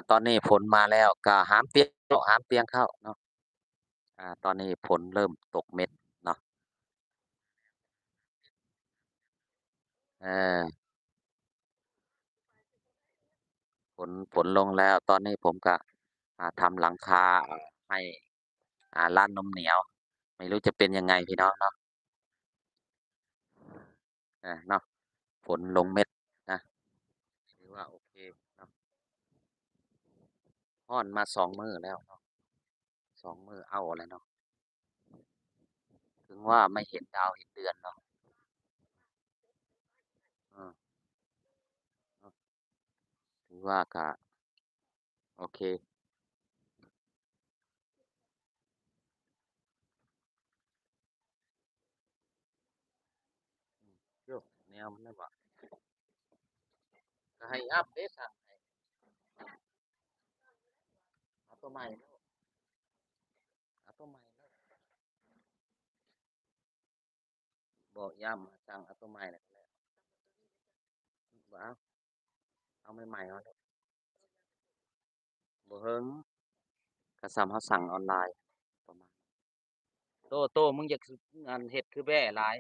ตอนนี้ฝนมาแล้วก็หามเปียกเนาะหามเปียงเข้าเนาะตอนนี้ฝนเริ่มตกเม็ดเนาะเออฝนลงแล้วตอนนี้ผมก็ทำหลังคาให้ร้านนมเหนียวไม่รู้จะเป็นยังไงพี่น้องเนาะเนาะฝนลงเม็ดนะถือว่าโอเคเนาะร้อนมา2มื้อแล้วเนาะ2มื้อเอาแล้วเนาะถึงว่าไม่เห็นดาวเห็นเดือนเนาะเออเนาะถือว่าก็โอเคโยแนวมันได้บ่ก็ให้อัปเดตสั่งให้เอาตัวใหม่โลดเอาตัวใหม่โลดบอกย้ำสั่งเอาตัวใหม่นั่นแหละบ่เอาใหม่ๆมาโลดบ่เฮิงก็ส่ำเราสั่งออนไลน์ประมาณโตมึงอยากสิเฮ็ดคือแบ้หลาย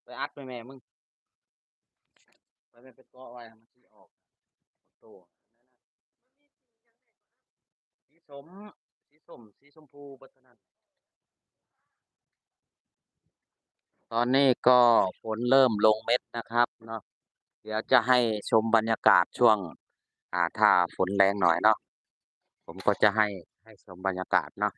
ไปอัดไปแม่มึงไปแม่ไปเกาะไว้ให้มันสิออกโตสีส้มสีส้มสีชมพูเบิดเท่านั้นตอนนี้ก็ฝนเริ่มลงเม็ดนะครับเนาะเดี๋ยวจะให้ชมบรรยากาศช่วงถ้าฝนแรงหน่อยเนาะผมก็จะให้ชมบรรยากาศเนาะ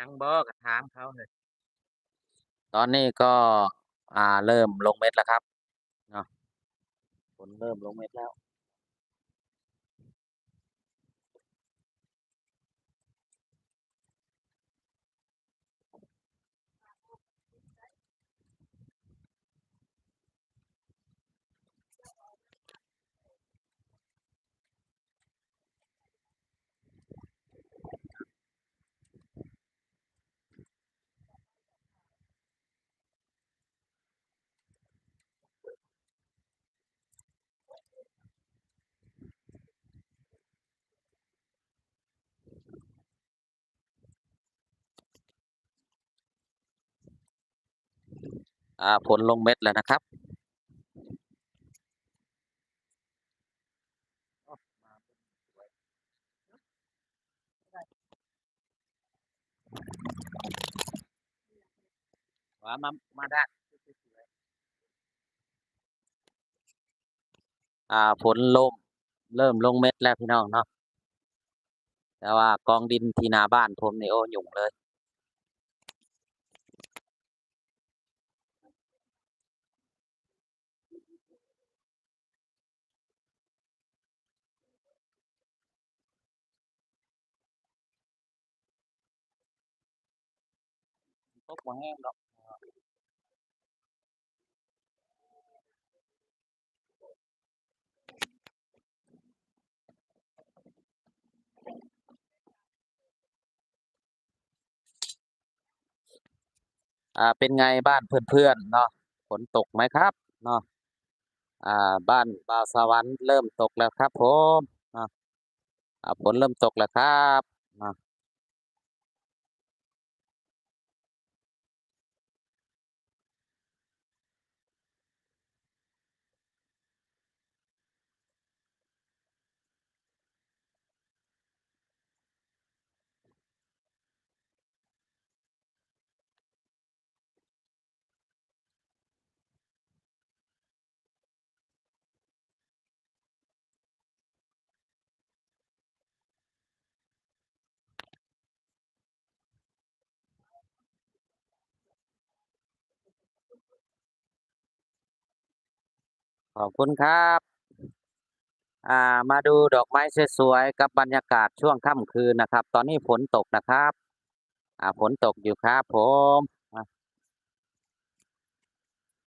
ยังบ่ก็ถามเขาเลยตอนนี้ก็เริ่มลงเม็ดแล้วครับเนาะฝนเริ่มลงเม็ดแล้วฝนลงเม็ดแล้วนะครับว่ามาด้านฝนเริ่มลงเม็ดแล้วพี่น้องเนาะแต่ว่ากองดินที่หน้าบ้านผมนี่โอ้ยุ่งเลยตกบ่แห้งดอกเป็นไงบ้านเพื่อนๆเนาะฝนตกไหมครับเนาะบ้านบ่าวสวรรค์เริ่มตกแล้วครับผมเนาะฝนเริ่มตกแล้วครับเนาะขอบคุณครับมาดูดอกไม้สวยๆกับบรรยากาศช่วงค่ำคืนนะครับตอนนี้ฝนตกนะครับฝนตกอยู่ครับผม